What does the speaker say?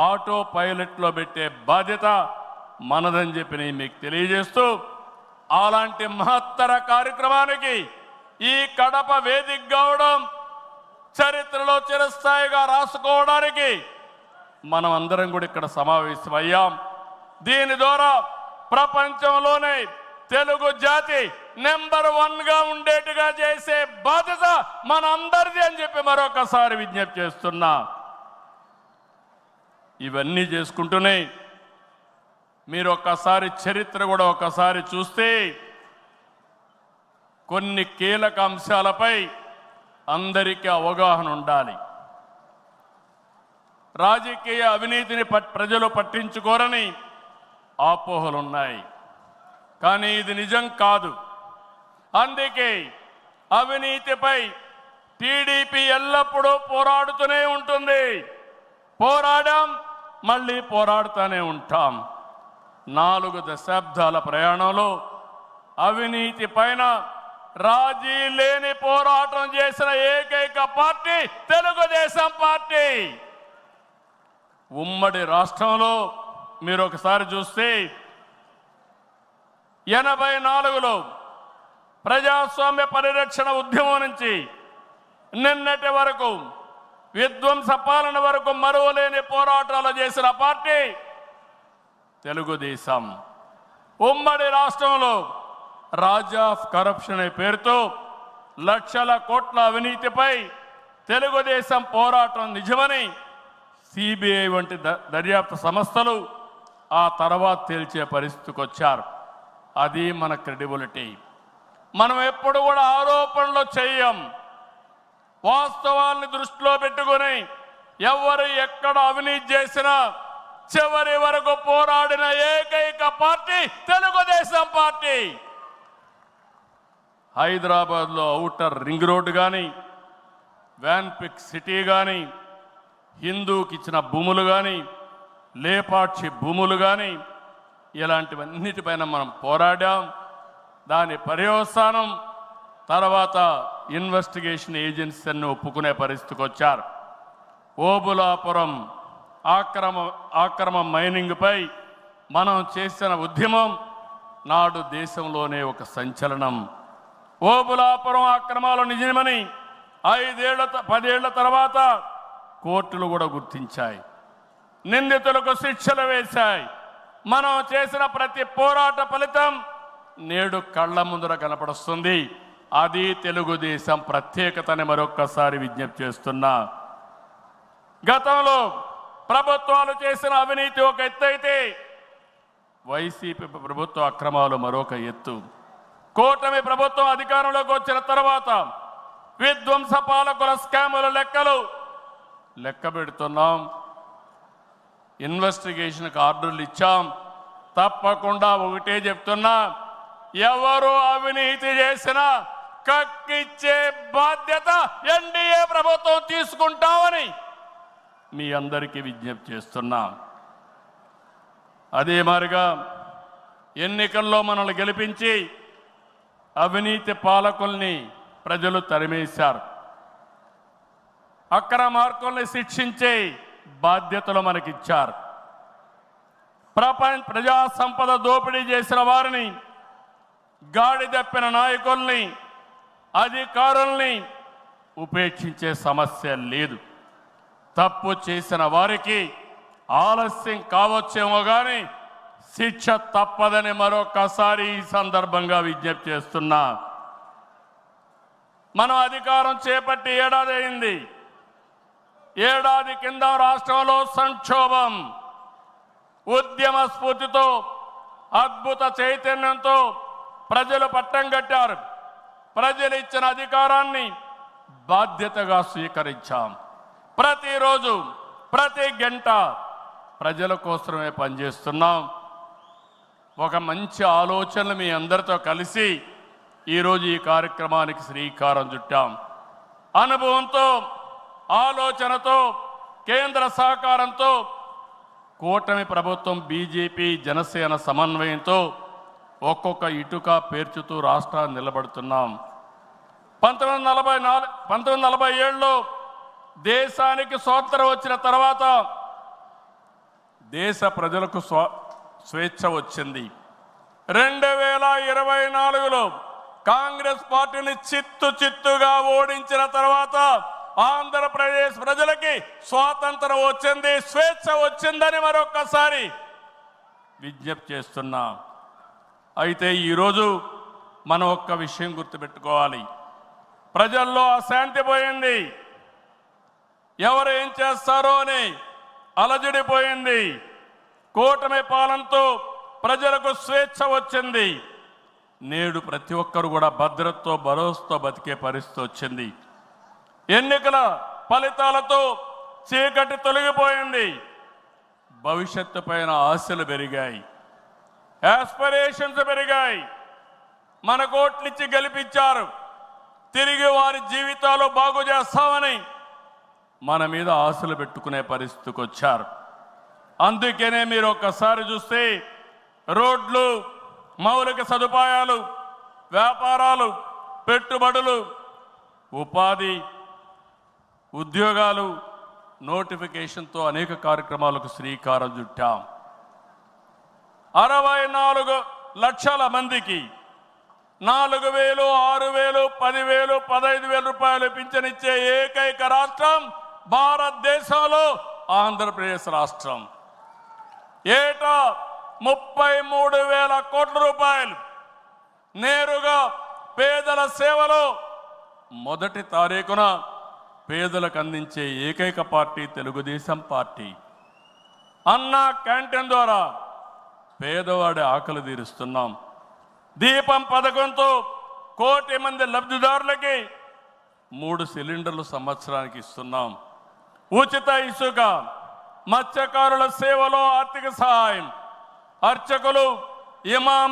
Auto పైలట్లో పెట్టే బాధ్యత మనదని చెప్పి నేను మీకు తెలియజేస్తూ, అలాంటి మహత్తర కార్యక్రమానికి ఈ కడప వేదిక కావడం, చరిత్రలో చిరస్థాయిగా రాసుకోవడానికి మనం అందరం కూడా ఇక్కడ సమావేశమయ్యాం. దీని ద్వారా ప్రపంచంలోనే తెలుగు జాతి నెంబర్ 1గా ఉండేట్టుగా చేసే బాధ్యత మన అందరిది అని చెప్పి మరొకసారి విజ్ఞప్తి చేస్తున్నా. ఇవన్నీ చేసుకుంటూనే మీరు ఒక్కసారి చరిత్ర కూడా ఒకసారి చూస్తే కొన్ని కీలక అంశాలపై అందరికీ అవగాహన ఉండాలి. రాజకీయ అవినీతిని ప్రజలు పట్టించుకోరని అపోహలున్నాయి, కానీ ఇది నిజం కాదు. అందుకే అవినీతిపై టీడీపీ ఎల్లప్పుడూ పోరాడుతూనే ఉంటుంది. పోరాడాం, మళ్ళీ పోరాడుతూనే ఉంటాం. 4 దశాబ్దాల ప్రయాణంలో అవినీతి పైన రాజీ లేని పోరాటం చేసిన ఏకైక పార్టీ తెలుగుదేశం పార్టీ. ఉమ్మడి రాష్ట్రంలో మీరు ఒకసారి చూస్తే 84లో ప్రజాస్వామ్య పరిరక్షణ ఉద్యమం నుంచి నిన్నటి వరకు విధ్వంస పాలన వరకు మరువలేని పోరాటాలు చేసిన పార్టీ తెలుగుదేశం. ఉమ్మడి రాష్ట్రంలో రాజా ఆఫ్ కరప్షన్ అనే పేరుతో లక్షల కోట్ల అవినీతిపై తెలుగుదేశం పోరాటం నిజమని సిబిఐ వంటి దర్యాప్తు సంస్థలు ఆ తర్వాత తేల్చే పరిస్థితికి వచ్చారు. అది మన క్రెడిబిలిటీ. మనం ఎప్పుడు కూడా ఆరోపణలు చేయం. వాస్తవాల్ని దృష్టిలో పెట్టుకుని ఎవరు ఎక్కడ అవినీతి చేసినా చివరి వరకు పోరాడిన ఏకైక పార్టీ తెలుగుదేశం పార్టీ. హైదరాబాద్లో ఔటర్ రింగ్ రోడ్డు కానీ, వ్యాన్పిక్ సిటీ కానీ, హిందూకి ఇచ్చిన భూములు కానీ, లేపాక్షి భూములు కానీ, ఇలాంటివన్నిటిపైన మనం పోరాడాం. దాని పర్యవసానం తర్వాత ఇన్వెస్టిగేషన్ ఏజెన్సీ అన్ని ఒప్పుకునే పరిస్థితికి వచ్చారు. ఓబులాపురం ఆక్రమ మైనింగ్పై మనం చేసిన ఉద్యమం నాడు దేశంలోనే ఒక సంచలనం. ఓబులాపురం అక్రమాలు నిజమని 10 ఏళ్ల తర్వాత కోర్టులు కూడా గుర్తించాయి. నిందితులకు శిక్షలు వేశాయి. మనం చేసిన ప్రతి పోరాట ఫలితం నేడు కళ్ళ ముందర కనపడుస్తుంది. అది తెలుగుదేశం ప్రత్యేకతని మరొక్కసారి విజ్ఞప్తి చేస్తున్నా. గతంలో ప్రభుత్వాలు చేసిన అవినీతి ఒక ఎత్తు అయితే వైసీపీ ప్రభుత్వ అక్రమాలు మరొక ఎత్తు. కూటమి ప్రభుత్వం అధికారంలోకి వచ్చిన తర్వాత విధ్వంస పాలకుల స్కాముల లెక్క పెడుతున్నాం. ఇన్వెస్టిగేషన్కి ఆర్డర్లు ఇచ్చాం. తప్పకుండా ఒకటే చెప్తున్నా, ఎవరు అవినీతి చేసినా కక్కిచ్చే బాధ్యత ఎన్డీఏ ప్రభుత్వం తీసుకుంటామని మీ అందరికీ విజ్ఞప్తి చేస్తున్నా. అదే మాదిరిగా ఎన్నికల్లో మనల్ని గెలిపించి అవినీతి పాలకుల్ని ప్రజలు తరిమేశారు. అక్రమార్కుల్ని శిక్షించే బాధ్యతలు మనకిచ్చారు. ప్రజా సంపద దోపిడీ చేసిన వారిని, గాడి తప్పిన నాయకుల్ని, అధికారుల్ని ఉపేక్షించే సమస్య లేదు. తప్పు చేసిన వారికి ఆలస్యం కావచ్చేమో కానీ శిక్ష తప్పదని మరొకసారి ఈ సందర్భంగా విజ్ఞప్తి చేస్తున్నా. మనం అధికారం చేపట్టి ఏడాది అయింది. ఏడాది కింద రాష్ట్రంలో సంక్షోభం, ఉద్యమ స్ఫూర్తితో, అద్భుత చైతన్యంతో ప్రజలు పట్టం కట్టారు. ప్రజలు ఇచ్చిన అధికారాన్ని బాధ్యతగా స్వీకరించాం. ప్రతిరోజు ప్రతి గంట ప్రజల కోసమే పనిచేస్తున్నాం. ఒక మంచి ఆలోచనలు మీ అందరితో కలిసి ఈరోజు ఈ కార్యక్రమానికి శ్రీకారం చుట్టాం. అనుభవంతో, ఆలోచనతో, కేంద్ర సహకారంతో కూటమి ప్రభుత్వం బీజేపీ జనసేన సమన్వయంతో ఒక్కొక్క ఇటుక పేర్చుతూ రాష్ట్రాన్ని నిలబడుతున్నాం. 1947లో దేశానికి స్వాతంత్రం వచ్చిన తర్వాత దేశ ప్రజలకు స్వేచ్ఛ వచ్చింది. 2024లో కాంగ్రెస్ పార్టీని చిత్తుగా ఓడించిన తర్వాత ఆంధ్రప్రదేశ్ ప్రజలకి స్వాతంత్రం వచ్చింది, స్వేచ్ఛ వచ్చిందని మరొక్కసారి విజ్ఞప్తి చేస్తున్నా. అయితే ఈరోజు మనం ఒక్క విషయం గుర్తుపెట్టుకోవాలి. ప్రజల్లో అశాంతి పోయింది, ఎవరు ఏం చేస్తారో అని అలజడిపోయింది. కూటమి పాలనతో ప్రజలకు స్వేచ్ఛ వచ్చింది. నేడు ప్రతి ఒక్కరు కూడా భద్రతతో భరోసాతో బతికే పరిస్థితి వచ్చింది. ఎన్నికల ఫలితాలతో చీకటి తొలగిపోయింది. భవిష్యత్తు పైన ఆశలు పెరిగాయి, యాస్పిరేషన్స్ పెరిగాయి. మన కోట్లిచ్చి గెలిపించారు, తిరిగి వారి జీవితాలు బాగు చేస్తామని మన మీద ఆశలు పెట్టుకునే పరిస్థితికి వచ్చారు. అందుకనే మీరు ఒక్కసారి చూస్తే రోడ్లు, మౌలిక సదుపాయాలు, వ్యాపారాలు, పెట్టుబడులు, ఉపాధి, ఉద్యోగాలు, నోటిఫికేషన్తో అనేక కార్యక్రమాలకు శ్రీకారం చుట్టాం. 64 లక్షల మందికి 4,000, 6,000, 10,000, 15,000 రూపాయలు పింఛనిచ్చే ఏకైక రాష్ట్రం భారతదేశంలో ఆంధ్రప్రదేశ్ రాష్ట్రం. ఏటా 33,000 కోట్ల రూపాయలు నేరుగా పేదల సేవలో మొదటి తారీఖున పేదలకు అందించే ఏకైక పార్టీ తెలుగుదేశం పార్టీ. అన్నా క్యాంటీన్ ద్వారా పేదవాడి ఆకలి తీరుస్తున్నాం. దీపం పథకంతో 1 కోటి మంది లబ్ధిదారులకి 3 సిలిండర్లు సంవత్సరానికి ఇస్తున్నాం. ఉచిత ఇసుక, మత్స్యకారుల సేవలో ఆర్థిక సహాయం, అర్చకులు, ఇమాం